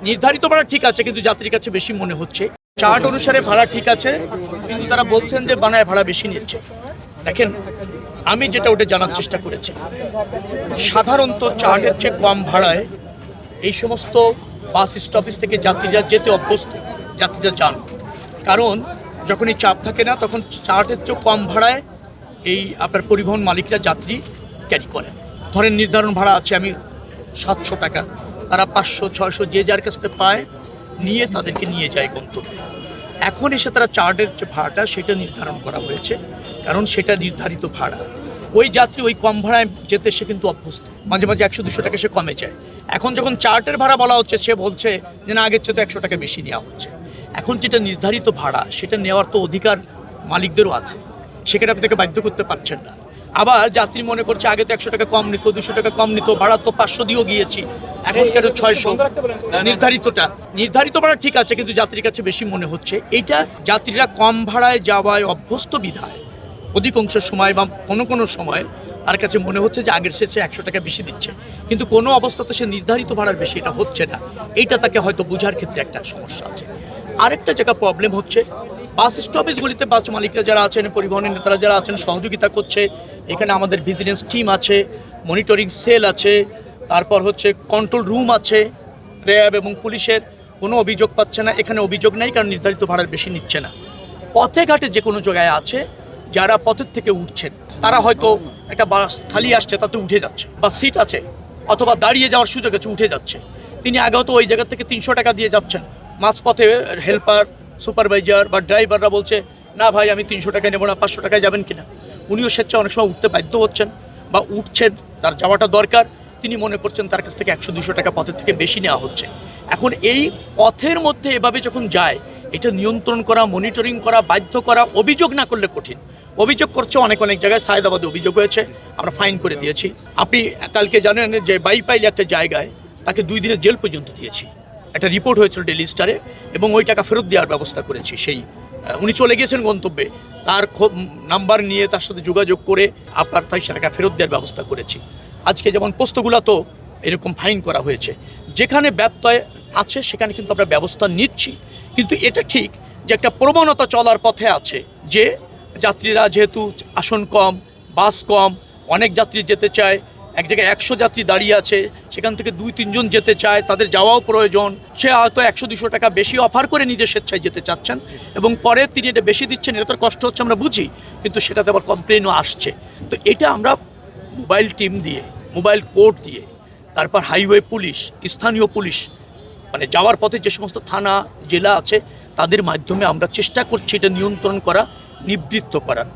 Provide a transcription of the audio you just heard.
নির্ধারিত ভাড়া ঠিক আছে, কিন্তু যাত্রীর কাছে বেশি মনে হচ্ছে। চার্ট অনুসারে ভাড়া ঠিক আছে, কিন্তু তারা বলছেন যে বানায় ভাড়া বেশি নিচ্ছে। দেখেন, আমি যেটা ওটা জানার চেষ্টা করেছি, সাধারণত চার্টের চেয়ে কম ভাড়ায় এই সমস্ত বাস স্টপেজ থেকে যাত্রীরা যেতে অভ্যস্ত, যাত্রীরা যান। কারণ যখনই চাপ থাকে না, তখন চার্টের চেয়ে কম ভাড়ায় এই আপনার পরিবহন মালিকরা যাত্রী ক্যারি করেন। ধরেন নির্ধারণ ভাড়া আছে আমি 700 টাকা, তারা 500-600 যে যার কাছ থেকে পায় নিয়ে তাদেরকে নিয়ে যায় গন্তব্যে। এখন এসে তারা চার্টের যে ভাড়াটা সেটা নির্ধারণ করা হয়েছে, কারণ সেটা নির্ধারিত ভাড়া। ওই যাত্রী ওই কম ভাড়ায় যেতে সে কিন্তু অভ্যস্ত, মাঝে মাঝে 100-200 টাকা সে কমে যায়। এখন যখন চার্টের ভাড়া বলা হচ্ছে, সে বলছে যে না, আগের চেয়ে তো 100 টাকা বেশি নেওয়া হচ্ছে। এখন যেটা নির্ধারিত ভাড়া সেটা নেওয়ার তো অধিকার মালিকদেরও আছে, সেখানে আপনি তাকে বাধ্য করতে পারছেন না। আবার যাত্রী মনে করছে আগে তো 100 টাকা কম নিত, 200 টাকা কম নিত, ভাড়া তো 500 দিয়েও গিয়েছি, এখন কেন 600। নির্ধারিত ভাড়া ঠিক আছে, কিন্তু যাত্রীর কাছে বেশি মনে হচ্ছে। এইটা যাত্রীরা কম ভাড়ায় যাওয়ায় অভ্যস্ত বিধায় অধিকাংশ সময় বা কোনো সময় তার কাছে মনে হচ্ছে যে আগের শেষে 100 টাকা বেশি দিচ্ছে, কিন্তু কোনো অবস্থাতে সে নির্ধারিত ভাড়ার বেশি এটা হচ্ছে না। এইটা তাকে হয়তো বোঝার ক্ষেত্রে একটা সমস্যা আছে। আরেকটা জায়গা প্রবলেম হচ্ছে, বাস স্টপেজগুলিতে বাস মালিকরা যারা আছেন, পরিবহনের নেতারা যারা আছেন, সহযোগিতা করছে। এখানে আমাদের ভিজিলেন্স টিম আছে, মনিটরিং সেল আছে, তারপর হচ্ছে কন্ট্রোল রুম আছে, র্যাব এবং পুলিশের। কোনো অভিযোগ পাচ্ছে না, এখানে অভিযোগ নেই, কারণ নির্ধারিত ভাড়ার বেশি নিচ্ছে না। পথে ঘাটে যে কোনো জায়গায় আছে, যারা পথের থেকে উঠছেন তারা হয়তো একটা বাস খালি আসছে তাতে উঠে যাচ্ছে, বা সিট আছে অথবা দাঁড়িয়ে যাওয়ার সুযোগ আছে, উঠে যাচ্ছে। তিনি আগেও তো ওই জায়গা থেকে 300 টাকা দিয়ে যাচ্ছেন, মাঝপথে হেল্পার, সুপারভাইজার বা ড্রাইভাররা বলছে না ভাই আমি 300 টাকা নেব না, 500 টাকায় যাবেন কিনা। উনিও স্বেচ্ছা অনেক সময় উঠতে বাধ্য হচ্ছেন বা উঠছেন, তার যাওয়াটা দরকার। তিনি মনে করছেন তার কাছ থেকে 100-200 টাকা পথের থেকে বেশি নেওয়া হচ্ছে। এখন এই পথের মধ্যে এভাবে যখন যায়, এটা নিয়ন্ত্রণ করা, মনিটরিং করা, বাধ্য করা, অভিযোগ না করলে কঠিন। অভিযোগ করছে অনেক জায়গায়, সায়েদাবাদে অভিযোগ হয়েছে, আমরা ফাইন করে দিয়েছি। আপনি কালকে জানেন যে বাইপাইল একটা জায়গায় তাকে 2 দিনের জেল পর্যন্ত দিয়েছি, একটা রিপোর্ট হয়েছিল ডেইলি স্টারে, এবং ওই টাকা ফেরত দেওয়ার ব্যবস্থা করেছি। সেই উনি চলে গেছেন গন্তব্যে, তার নাম্বার নিয়ে তার সাথে যোগাযোগ করে আপনার তাই টাকা ফেরত দেওয়ার ব্যবস্থা করেছি। আজকে যেমন পোস্তগুলো তো এরকম ফাইন করা হয়েছে। যেখানে ব্যত্যয় আছে সেখানে কিন্তু আমরা ব্যবস্থা নিচ্ছি, কিন্তু এটা ঠিক যে একটা প্রবণতা চলার পথে আছে যে যাত্রীরা যেহেতু আসন কম, বাস কম, অনেক যাত্রী যেতে চায়, এক জায়গায় 100 যাত্রী দাঁড়িয়ে আছে, সেখান থেকে 2-3 জন যেতে চায়, তাদের যাওয়াও প্রয়োজন। সে হয়তো 100-200 টাকা বেশি অফার করে নিজের স্বেচ্ছায় যেতে চাচ্ছেন, এবং পরে তিনি এটা বেশি দিচ্ছেন, এটা তার কষ্ট হচ্ছে আমরা বুঝি, কিন্তু সেটাতে আবার কমপ্লেনও আসছে। তো এটা আমরা মোবাইল টিম দিয়ে, মোবাইল কোর্ট দিয়ে, তারপর হাইওয়ে পুলিশ, স্থানীয় পুলিশ, মানে যাওয়ার পথে যে সমস্ত থানা জেলা আছে তাদের মাধ্যমে আমরা চেষ্টা করছি এটা নিয়ন্ত্রণ করা, নিবৃত্ত করার।